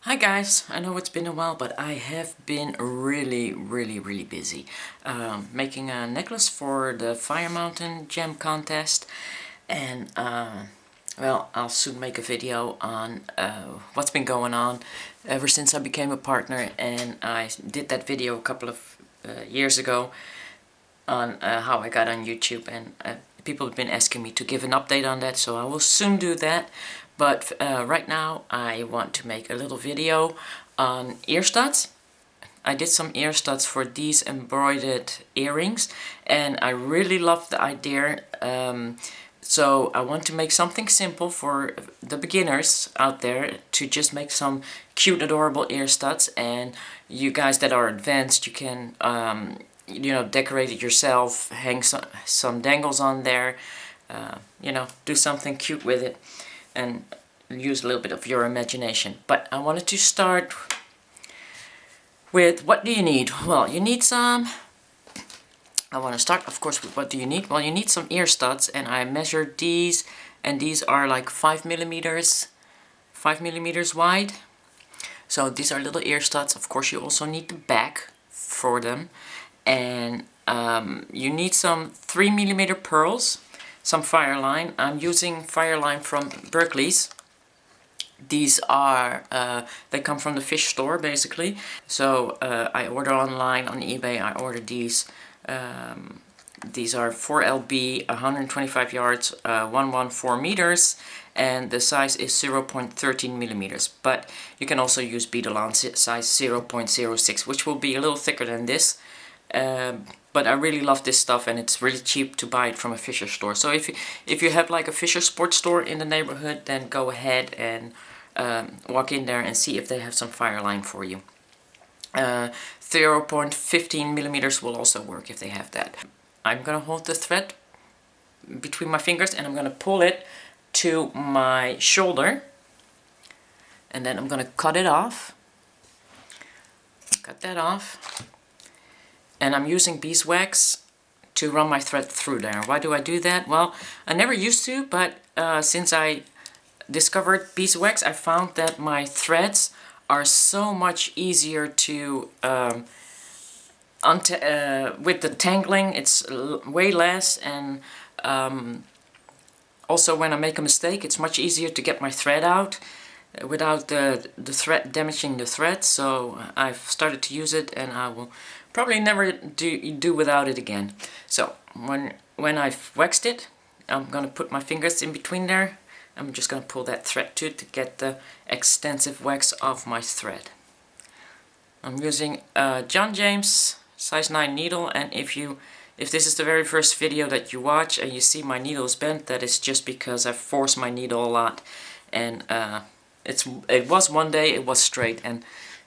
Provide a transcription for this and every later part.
Hi guys, I know it's been a while, but I have been really busy making a necklace for the Fire Mountain Gem contest, and well, I'll soon make a video on what's been going on ever since I became a partner, and I did that video a couple of years ago on how I got on YouTube, and people have been asking me to give an update on that, so I will soon do that. But right now I want to make a little video on ear studs. I did some ear studs for these embroidered earrings, and I really love the idea. So I want to make something simple for the beginners out there to just make some cute, adorable ear studs. And you guys that are advanced, you can you know, decorate it yourself, hang some dangles on there, you know, do something cute with it, and use a little bit of your imagination. But I wanted to start with, what do you need? Well, you need some, I want to start of course with what do you need? Well, you need some ear studs, and I measured these, and these are like 5 millimeters wide. So these are little ear studs. Of course you also need the back for them, and you need some 3 millimeter pearls, some Fireline. I'm using Fireline from Berkeley's. These are, they come from the fish store basically. So I order online on eBay, I ordered these. These are 4LB, 125 yards, 114 meters, and the size is 0.13 millimeters. But you can also use Beadalon size 0.06, which will be a little thicker than this. But I really love this stuff, and it's really cheap to buy it from a Fisher store. So if you have like a Fisher sports store in the neighborhood, then go ahead and walk in there and see if they have some Fireline for you. 0.15 millimeters will also work if they have that. I'm gonna hold the thread between my fingers, and I'm gonna pull it to my shoulder, and then I'm gonna cut it off. Cut that off. And I'm using beeswax to run my thread through there. Why do I do that? Well, I never used to, but since I discovered beeswax, I found that my threads are so much easier to with the tangling. It's way less, and also when I make a mistake, it's much easier to get my thread out without the thread damaging the thread. So I've started to use it, and I will probably never do without it again. So when I've waxed it, I'm gonna put my fingers in between there. I'm just gonna pull that thread to get the extensive wax off my thread. I'm using John James size 9 needle, and if this is the very first video that you watch and you see my needle is bent, that is just because I force my needle a lot, and it was one day it was straight, and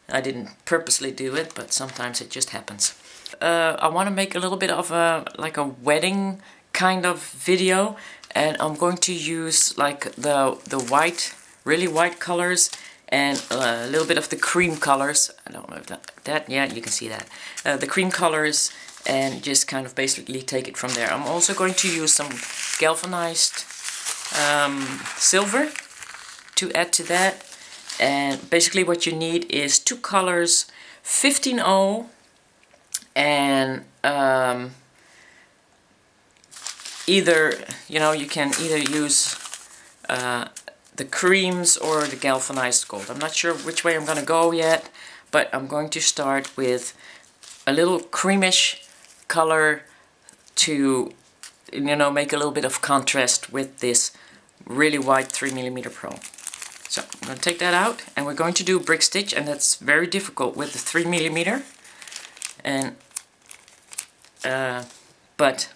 I didn't purposely do it, but sometimes it just happens. I want to make a little bit of like a wedding kind of video, and I'm going to use like the white, really white colors, and a little bit of the cream colors. I don't know if that yeah, you can see that. The cream colors, and just kind of basically take it from there. I'm also going to use some galvanized silver to add to that. And basically what you need is two colors, 15O, and either, you know, you can either use the creams or the galvanized gold. I'm not sure which way I'm gonna go yet, but I'm going to start with a little creamish color to, you know, make a little bit of contrast with this really white 3 millimeter pearl. So I'm going to take that out, and we're going to do brick stitch, and that's very difficult with the 3 millimeter. And but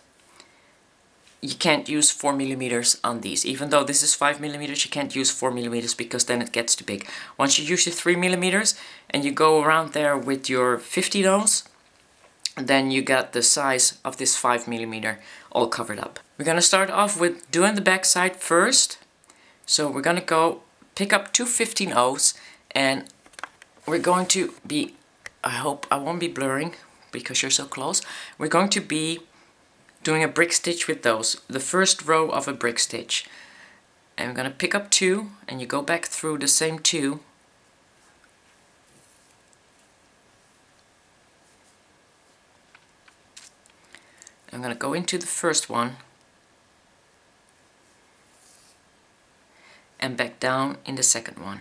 you can't use 4 millimeters on these. Even though this is 5 millimeters, you can't use 4 millimeters because then it gets too big. Once you use your 3 millimeters and you go around there with your 50 those, then you got the size of this 5 millimeter all covered up. We're going to start off with doing the back side first. So we're going to go pick up two 15Os, and we're going to be, I hope I won't be blurring because you're so close. We're going to be doing a brick stitch with those, the first row of a brick stitch. And we're going to pick up two, and you go back through the same two I'm going to go into the first one and back down in the second one.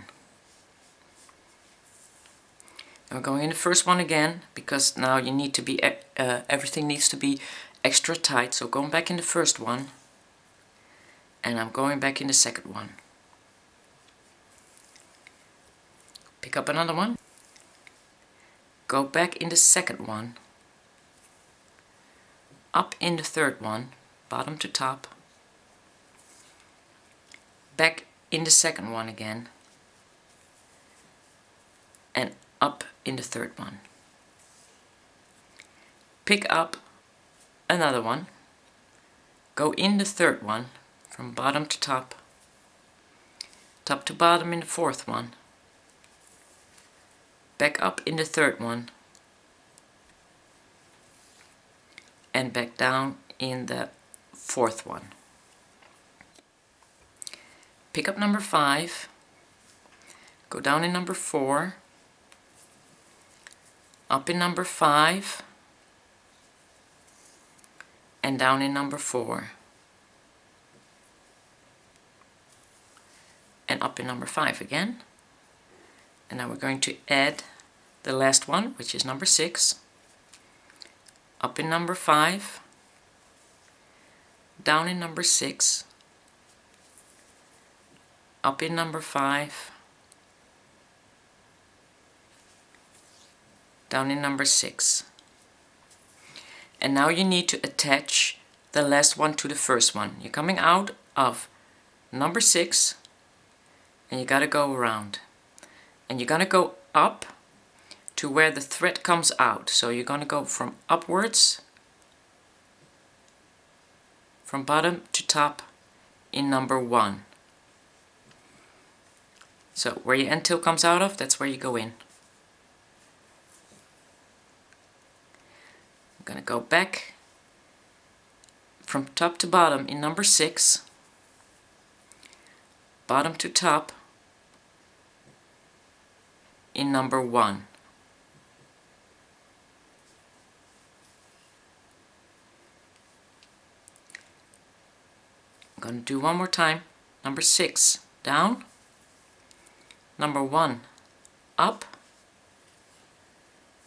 And we're going in the first one again because now you need to be everything needs to be extra tight. So going back in the first one, and I'm going back in the second one. Pick up another one, go back in the second one, up in the third one, bottom to top, back in the second one again, and up in the third one. Pick up another one, go in the third one, from bottom to top, top to bottom in the fourth one, back up in the third one, and back down in the fourth one. Pick up number 5, go down in number 4, up in number 5, and down in number 4, and up in number 5 again. And now we're going to add the last one, which is number 6, up in number 5, down in number 6, up in number 5, down in number 6. And now you need to attach the last one to the first one. You're coming out of number 6 and you gotta go around. And you're gonna go up to where the thread comes out. So you're gonna go from upwards, from bottom to top in number 1. So where your end tail comes out of, that's where you go in. I'm gonna go back from top to bottom in number 6, bottom to top in number 1. I'm going to do one more time. Number 6 down, number 1 up,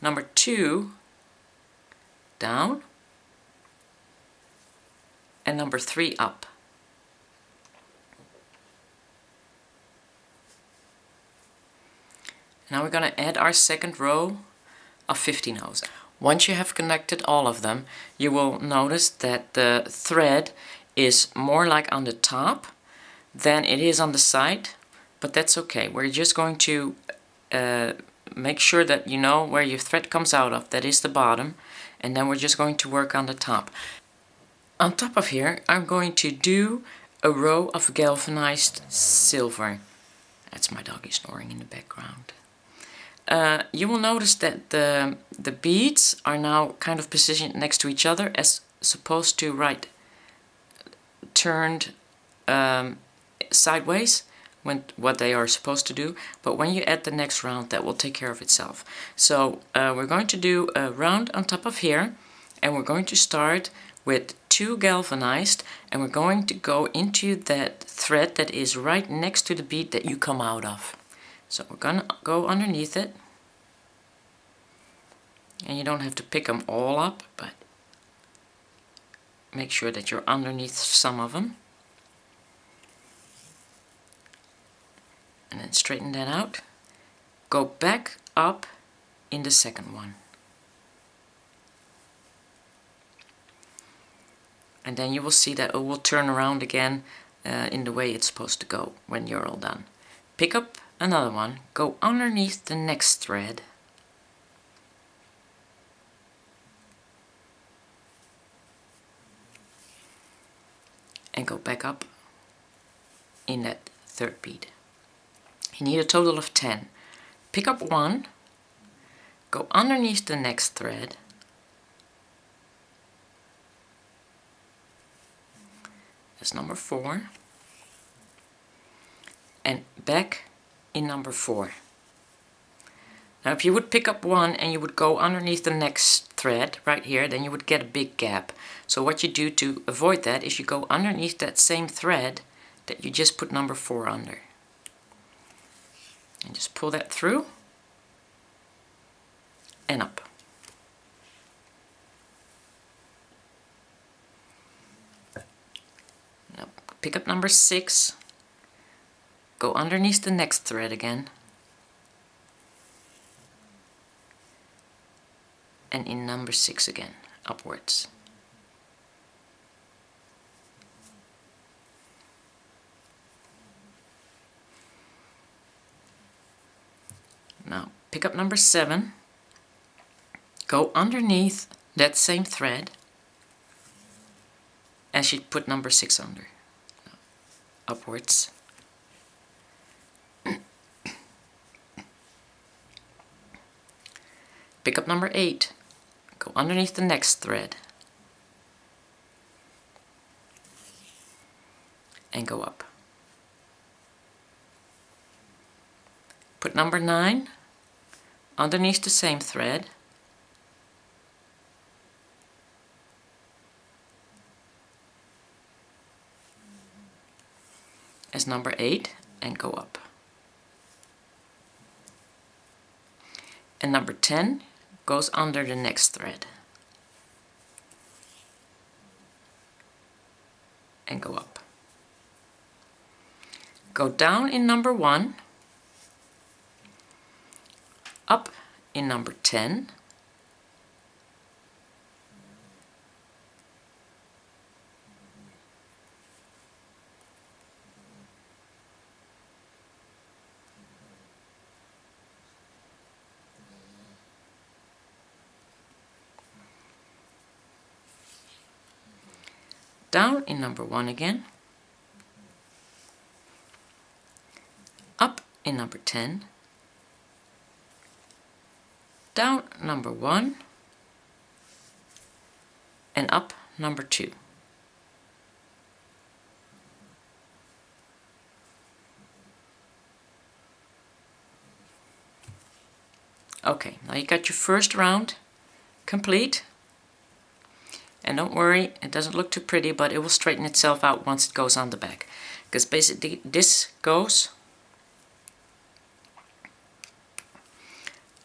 number 2 down, and number 3 up. Now we're going to add our second row of 15 rows. Once you have connected all of them, you will notice that the thread is more like on the top than it is on the side, but that's okay. We're just going to make sure that you know where your thread comes out of, that is the bottom, and then we're just going to work on the top. On top of here, I'm going to do a row of galvanized silver. That's my doggy snoring in the background. You will notice that the beads are now kind of positioned next to each other as opposed to turned sideways when what they are supposed to do. But when you add the next round, that will take care of itself. So we're going to do a round on top of here, and we're going to start with 2 galvanized, and we're going to go into that thread that is right next to the bead that you come out of. So we're gonna go underneath it, and you don't have to pick them all up, but make sure that you're underneath some of them. And then straighten that out. Go back up in the second one. And then you will see that it will turn around again in the way it's supposed to go when you're all done. Pick up another one, go underneath the next thread, and go back up in that third bead. You need a total of 10. Pick up one, go underneath the next thread, that's number 4, and back in number 4. Now if you would pick up one and you would go underneath the next thread right here, then you would get a big gap. So what you do to avoid that is you go underneath that same thread that you just put number 4 under. And just pull that through and up. Now pick up number 6, go underneath the next thread again, and in number 6 again, upwards. Now pick up number 7, go underneath that same thread, and she put number 6 under, upwards. Pick up number 8, go underneath the next thread, and go up. Put number 9 underneath the same thread, as number 8, and go up. And number 10 goes under the next thread and go up. Go down in number 1, up in number 10, down in number 1 again, up in number 10, down number 1, and up number 2. Okay, now you got your first round complete. And don't worry, it doesn't look too pretty, but it will straighten itself out once it goes on the back. Because basically this goes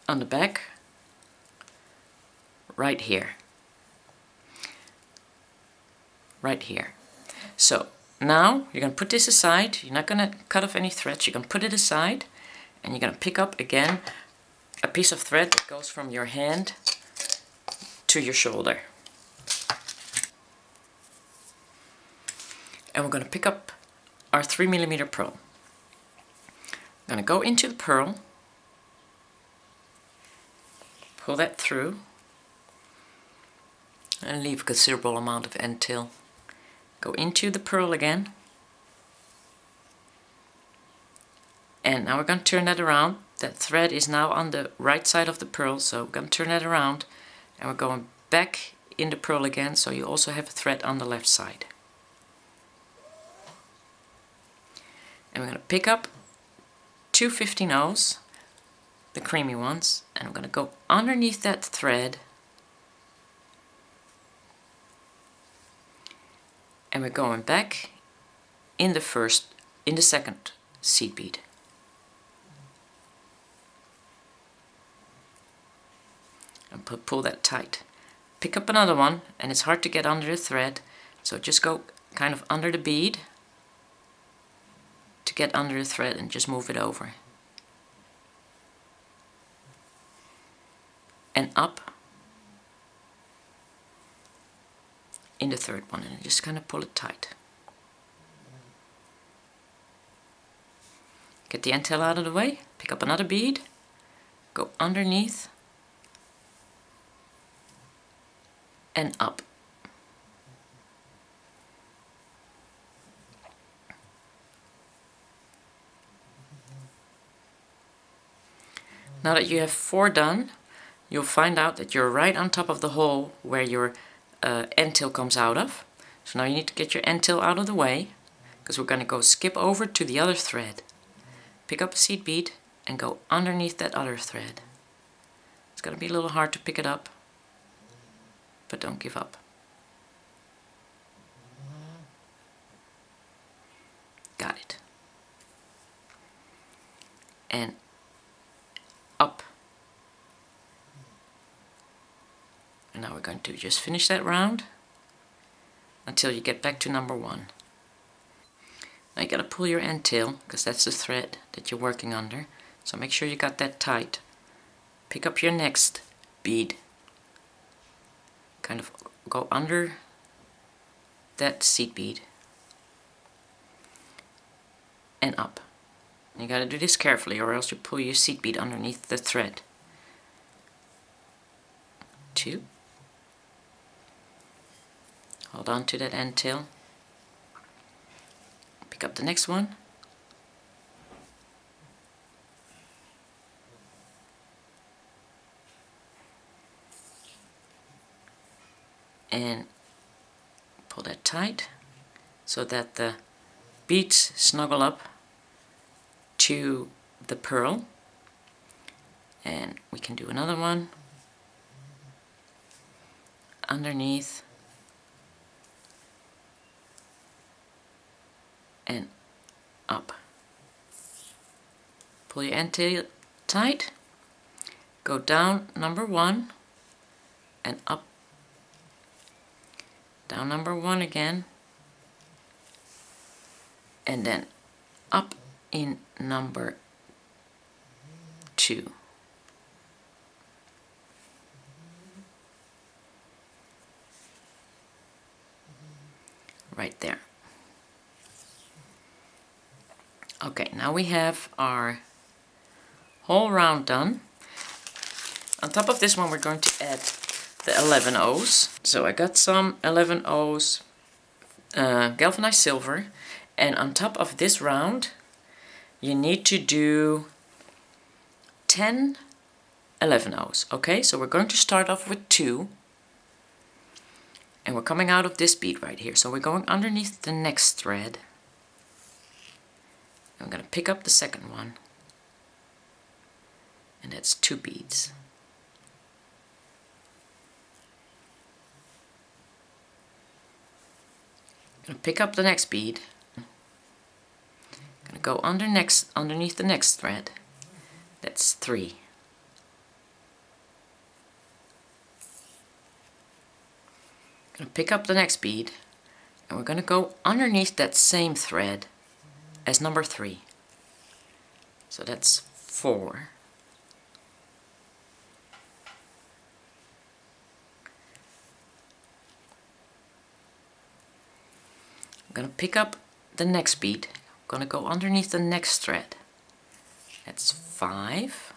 on the back right here. Right here. So now you're going to put this aside. You're not going to cut off any threads. You're going to put it aside, and you're going to pick up again a piece of thread that goes from your hand to your shoulder. And we're going to pick up our 3mm pearl. I'm going to go into the pearl, pull that through, and leave a considerable amount of end tail. Go into the pearl again, and now we're going to turn that around. That thread is now on the right side of the pearl, so we're going to turn that around, and we're going back in the pearl again, so you also have a thread on the left side. And we're going to pick up 2 15/0s, the creamy ones, and I'm going to go underneath that thread, and we're going back in the second seed bead. And pull that tight. Pick up another one, and it's hard to get under the thread, so just go kind of under the bead to get under the thread and just move it over. And up in the third one, and just kind of pull it tight. Get the end tail out of the way, pick up another bead, go underneath and up. Now that you have 4 done, you'll find out that you're right on top of the hole where your end tail comes out of. So now you need to get your end tail out of the way, because we're going to go skip over to the other thread. Pick up a seed bead and go underneath that other thread. It's going to be a little hard to pick it up. but don't give up. Got it. And up. And now we're going to just finish that round until you get back to number 1. Now you gotta pull your end tail, because that's the thread that you're working under. So make sure you got that tight. Pick up your next bead. Kind of go under that seed bead. And up. You gotta do this carefully, or else you pull your seed bead underneath the thread. 2. Hold on to that end tail. Pick up the next one. And pull that tight so that the beads snuggle up to the pearl. And we can do another one underneath and up. Pull your end tail tight, go down number 1 and up, down number 1 again, and then up in number 2. Right there. Okay, now we have our whole round done. On top of this one we're going to add the 11 O's. So I got some 11 O's galvanized silver, and on top of this round you need to do 10 11 O's. Okay, so we're going to start off with 2. And we're coming out of this bead right here. So we're going underneath the next thread. I'm going to pick up the second one. And that's 2 beads. I'm going to pick up the next bead. I'm going to go underneath the next thread. That's 3. Going to pick up the next bead, and we're going to go underneath that same thread as number 3. So that's 4. I'm going to pick up the next bead. I'm going to go underneath the next thread. That's 5.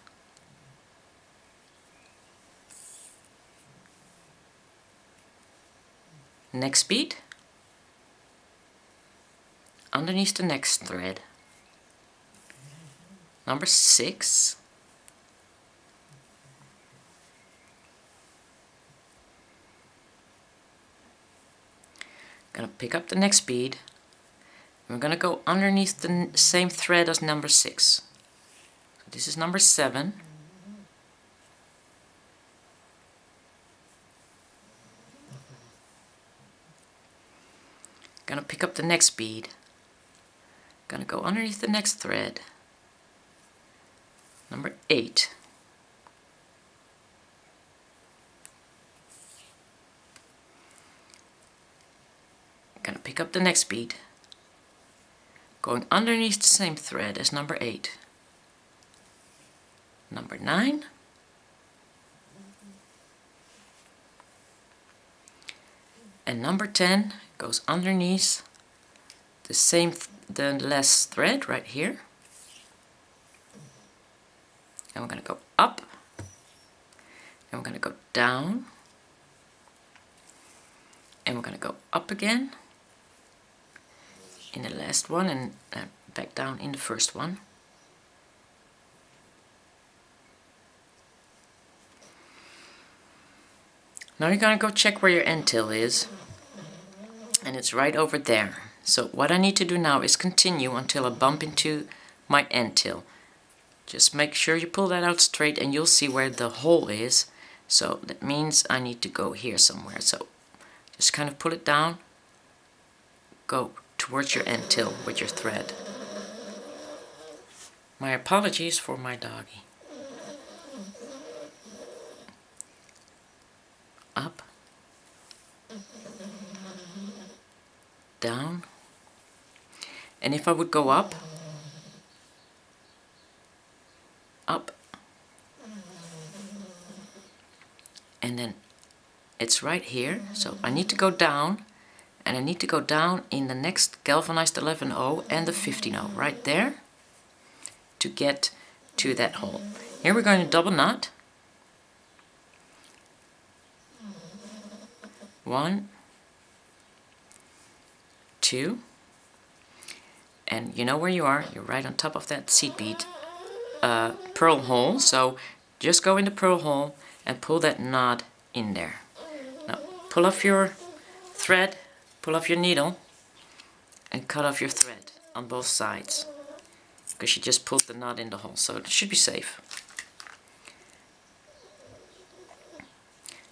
Next bead, underneath the next thread, number 6, gonna pick up the next bead, and we're gonna go underneath the same thread as number 6. So this is number 7. Gonna pick up the next bead, gonna go underneath the next thread, number 8. Gonna pick up the next bead, going underneath the same thread as number 8, number 9. And number 10 goes underneath the last thread right here. And we're going to go up, and we're going to go down, and we're going to go up again in the last one, and back down in the first one. Now you're going to go check where your end tail is, and it's right over there. So what I need to do now is continue until I bump into my end tail. Just make sure you pull that out straight, and you'll see where the hole is. So that means I need to go here somewhere. So just kind of pull it down, go towards your end till with your thread. My apologies for my doggy. Up, down, and if I would go up, and then it's right here, so I need to go down, and I need to go down in the next galvanized 11/0 and the 15/0 right there to get to that hole. Here we're going to double knot. 1, 2, and you know where you are. You're right on top of that seed bead pearl hole, so just go in the pearl hole and pull that knot in there. Now pull off your thread, pull off your needle, and cut off your thread on both sides, because you just pulled the knot in the hole, so it should be safe.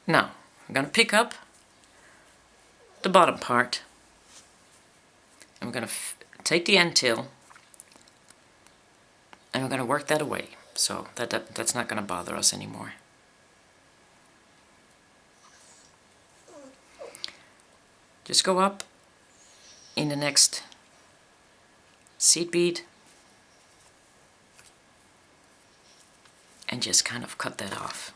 Now I'm going to pick up the bottom part. I'm going to take the end till, and we're going to work that away, so that's not going to bother us anymore. Just go up in the next seed bead and just kind of cut that off.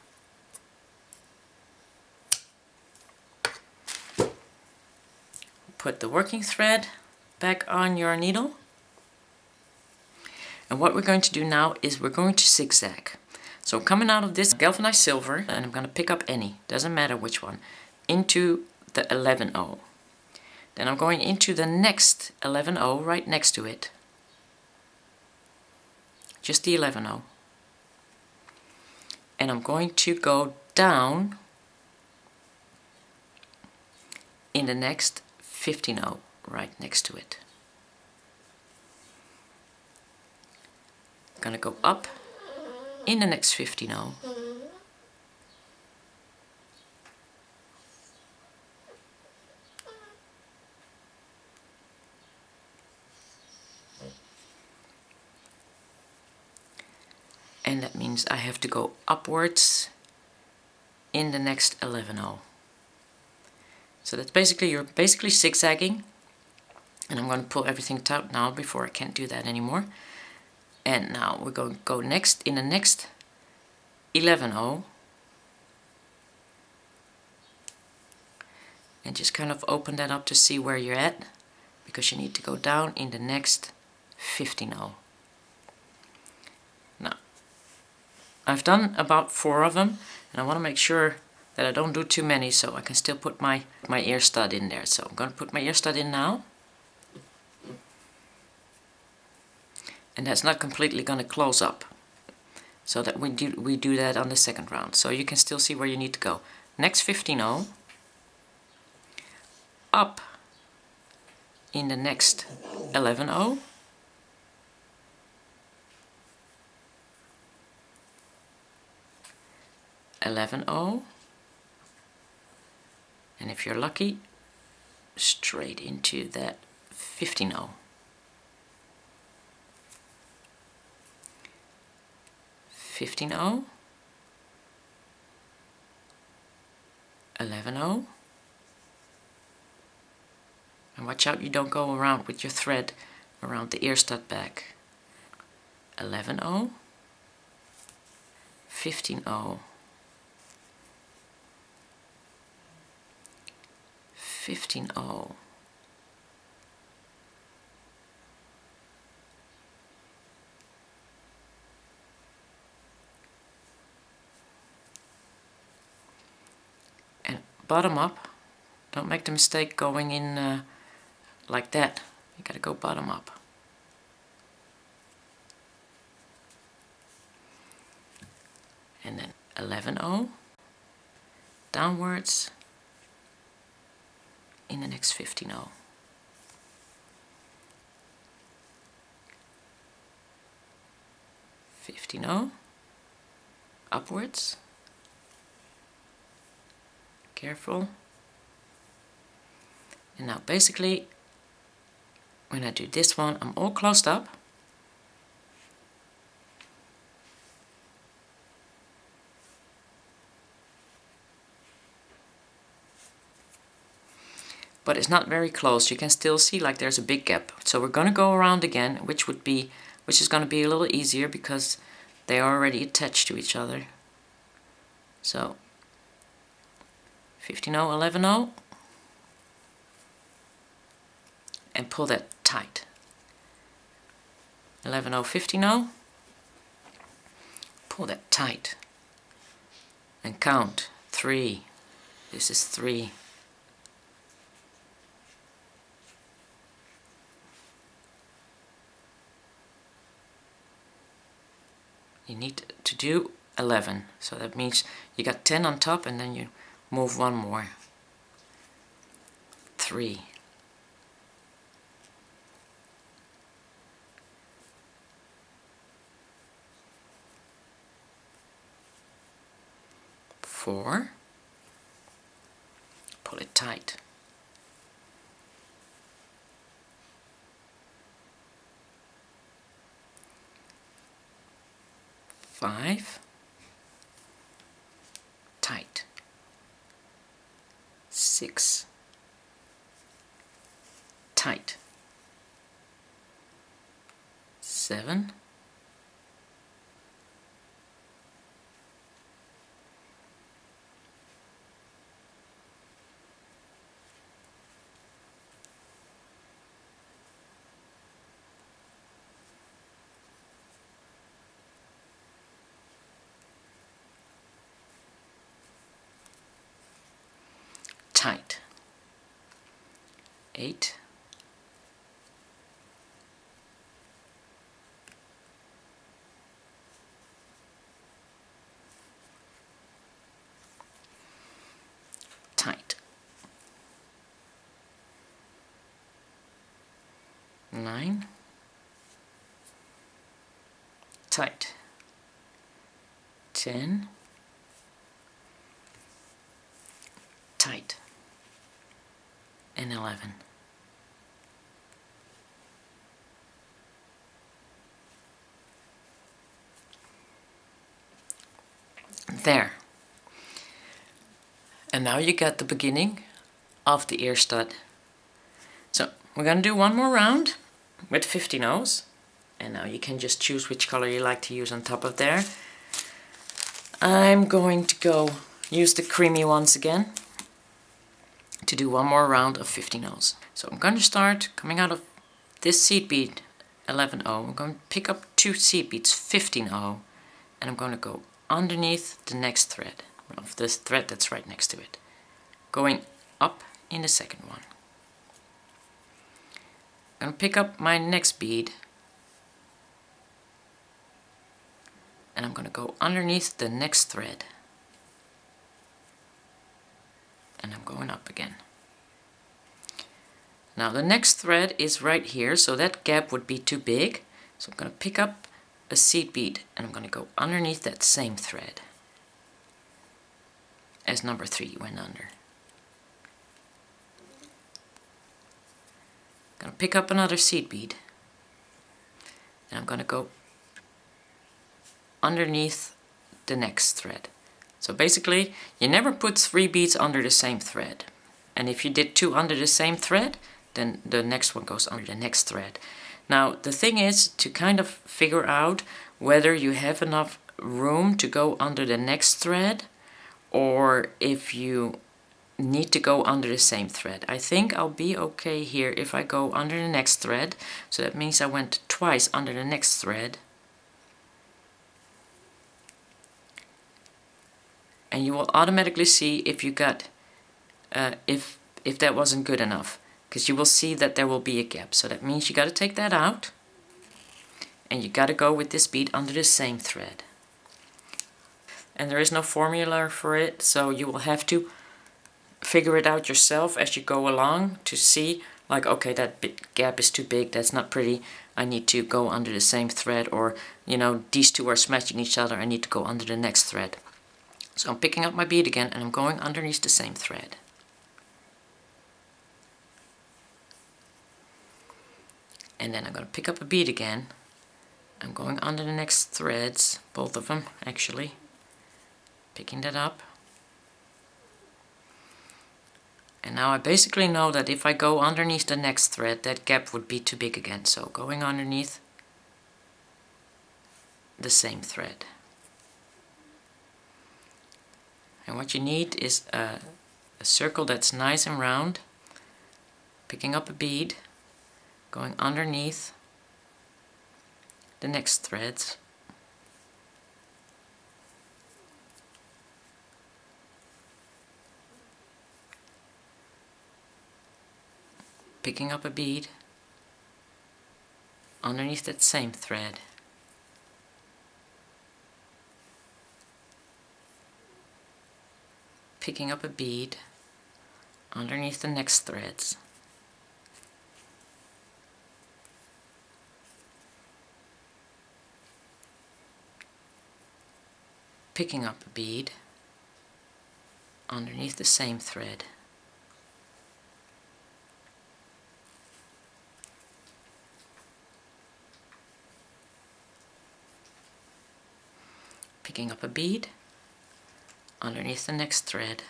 Put the working thread back on your needle. And what we're going to do now is we're going to zigzag. So coming out of this galvanized silver, and I'm going to pick up any, doesn't matter which one, into the 11/0. Then I'm going into the next 11/0 right next to it. Just the 11/0. And I'm going to go down in the next 15/0 right next to it. I'm gonna go up in the next 15/0. And that means I have to go upwards in the next 11/0. So that's basically, you're basically zigzagging, and I'm going to pull everything out now before I can't do that anymore. And now we're going to go next in the next 11/0, and just kind of open that up to see where you're at, because you need to go down in the next 15/0. Now I've done about 4 of them, and I want to make sure that I don't do too many, so I can still put my ear stud in there. So I'm going to put my ear stud in now. And that's not completely going to close up, so that we do that on the second round. So you can still see where you need to go. Next 15/0, up in the next 11/0, and if you're lucky, straight into that 15/0. 15/0, 11/0, and watch out you don't go around with your thread around the ear stud back. 11/0, 15/0, 15/0, and bottom up. Don't make the mistake going in like that. You gotta go bottom up. And then 11/0, downwards in the next 15/0. 15/0, upwards, Careful. And now basically, when I do this one, I'm all closed up. But it's not very close. You can still see like there's a big gap. So we're going to go around again, which is going to be a little easier because they are already attached to each other. So 15-0, 11-0, and pull that tight. 11-0, 15-0, pull that tight, and count 3. This is 3. You need to do 11, so that means you got 10 on top and then you move one more. 3. 4. Pull it tight. 5. Tight. 6. Tight. 7. Tight. 8. Tight. 9. Tight. 10. Tight. And 11. There. And now you got the beginning of the ear stud. So we're going to do one more round with 15 O's. And now you can just choose which color you like to use on top of there. I'm going to go use the creamy ones again to do one more round of 15 O's. So I'm going to start coming out of this seed bead 11 O. I'm going to pick up 2 seed beads 15 O, and I'm going to go underneath the next thread of this thread that's right next to it, going up in the second one. I'm going to pick up my next bead and I'm going to go underneath the next thread, and I'm going up again. Now the next thread is right here, so that gap would be too big, so I'm going to pick up a seed bead and I'm going to go underneath that same thread as number 3 went under. I'm going to pick up another seed bead and I'm going to go underneath the next thread. So basically you never put 3 beads under the same thread, and if you did 2 under the same thread, then the next one goes under the next thread. Now the thing is to kind of figure out whether you have enough room to go under the next thread or if you need to go under the same thread. I think I'll be okay here if I go under the next thread, so that means I went twice under the next thread. And you will automatically see if you got if that wasn't good enough, because you will see that there will be a gap. So that means you got to take that out and you got to go with this bead under the same thread. And there is no formula for it, so you will have to figure it out yourself as you go along to see, like, okay, that gap is too big, that's not pretty, I need to go under the same thread, or, you know, these two are smashing each other, I need to go under the next thread. So I'm picking up my bead again and I'm going underneath the same thread. And then I'm going to pick up a bead again. I'm going under the next threads, both of them actually, picking that up. And now I basically know that if I go underneath the next thread, that gap would be too big again. So going underneath the same thread. And what you need is a circle that's nice and round, picking up a bead, going underneath the next threads, picking up a bead underneath that same thread, picking up a bead underneath the next threads, picking up a bead underneath the same thread, picking up a bead underneath the next thread,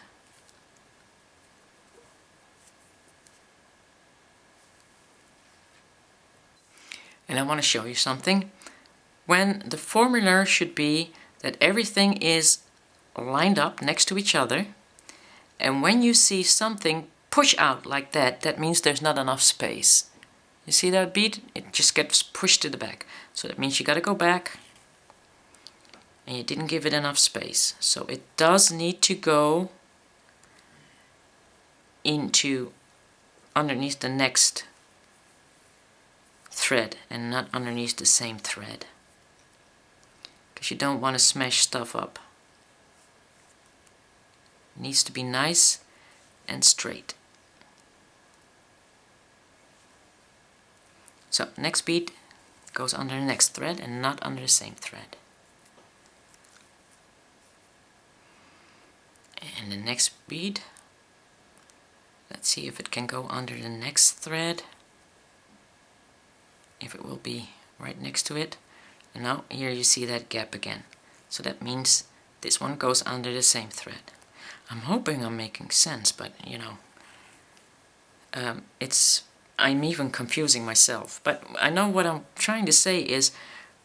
and I want to show you something. When the formula should be that everything is lined up next to each other, and when you see something push out like that, that means there's not enough space. You see that bead? It just gets pushed to the back. So that means you got to go back, and you didn't give it enough space. So it does need to go into underneath the next thread and not underneath the same thread, because you don't want to smash stuff up. It needs to be nice and straight. So next bead goes under the next thread and not under the same thread. And the next bead, let's see if it can go under the next thread, if it will be right next to it. And now here you see that gap again. So that means this one goes under the same thread. I'm hoping I'm making sense, but you know, I'm even confusing myself. But I know what I'm trying to say is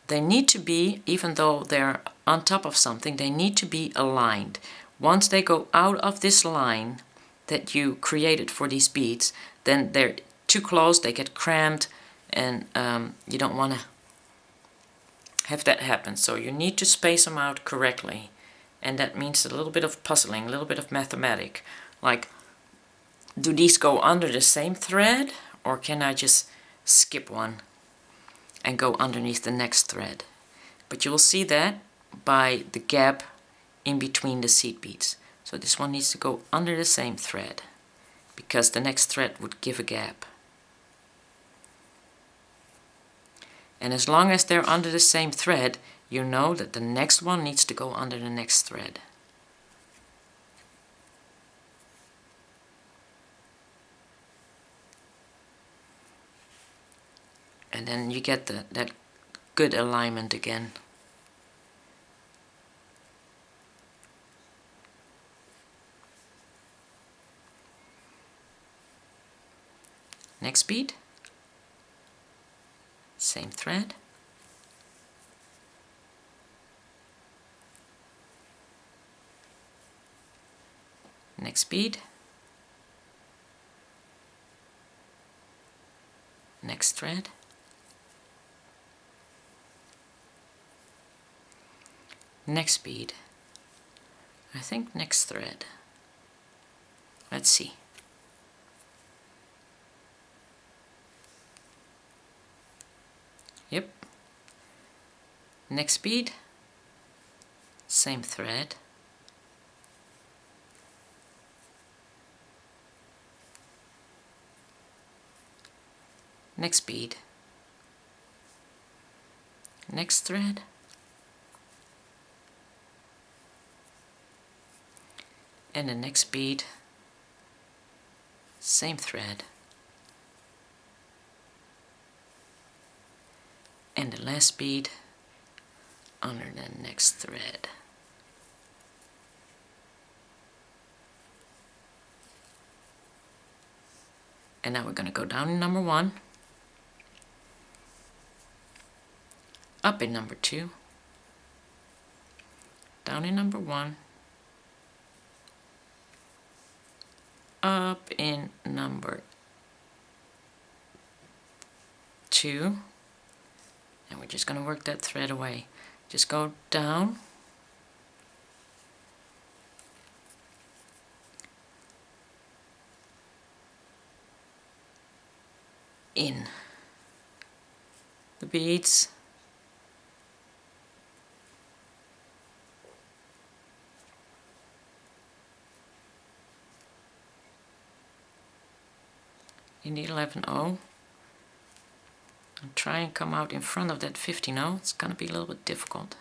they need to be, even though they're on top of something, they need to be aligned. Once they go out of this line that you created for these beads, then they're too close, they get cramped, and you don't want to have that happen. So you need to space them out correctly, and that means a little bit of puzzling, a little bit of mathematics. Like, do these go under the same thread, or can I just skip one and go underneath the next thread? But you will see that by the gap in between the seed beads. So this one needs to go under the same thread, because the next thread would give a gap. And as long as they're under the same thread, you know that the next one needs to go under the next thread. And then you get that good alignment again. Next bead, same thread, next bead, next thread, next bead, I think next thread. Let's see. Yep. Next bead, same thread, next bead, next thread, And the next bead, same thread. And the last bead under the next thread. And now we're going to go down in number 1, up in number 2, down in number 1, up in number 2, and we're just going to work that thread away. Just go down, in the beads, in the 11-0, and try and come out in front of that 15-0. It's going to be a little bit difficult.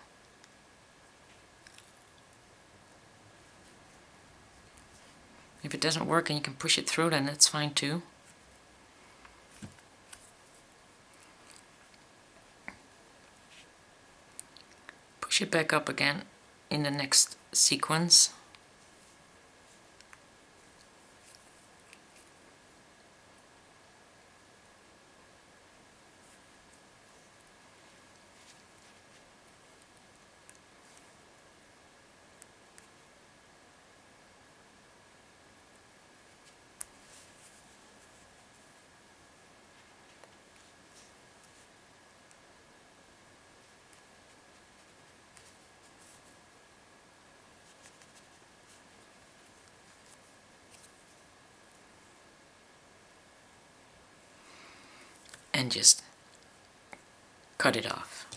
If it doesn't work and you can push it through, then that's fine too. Push it back up again in the next sequence. And just cut it off.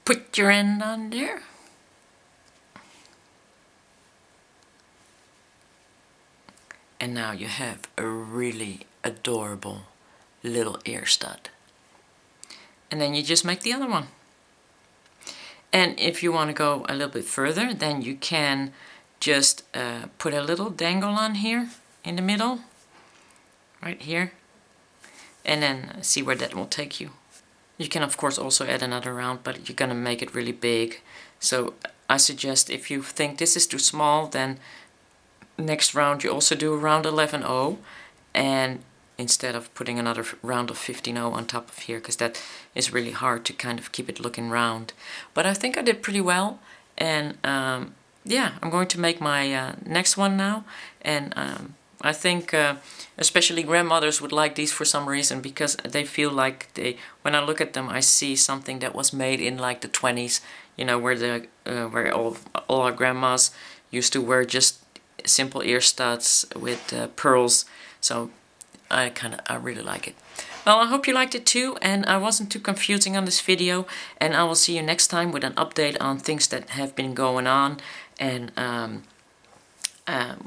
Put your end on there. And now you have a really adorable little ear stud. And then you just make the other one. And if you want to go a little bit further, then you can just put a little dangle on here in the middle, right here, and then see where that will take you. You can of course also add another round, but you're gonna make it really big. So I suggest, if you think this is too small, then next round you also do a round 11-0, and instead of putting another round of 15-0 on top of here, because that is really hard to kind of keep it looking round. But I think I did pretty well, and yeah, I'm going to make my next one now, and I think especially grandmothers would like these for some reason, because they feel like when I look at them, I see something that was made in like the 20s, you know, where all our grandmas used to wear just simple ear studs with pearls. So I really like it. Well, I hope you liked it too, and I wasn't too confusing on this video, and I will see you next time with an update on things that have been going on. And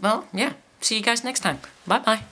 well, yeah, see you guys next time. Bye bye.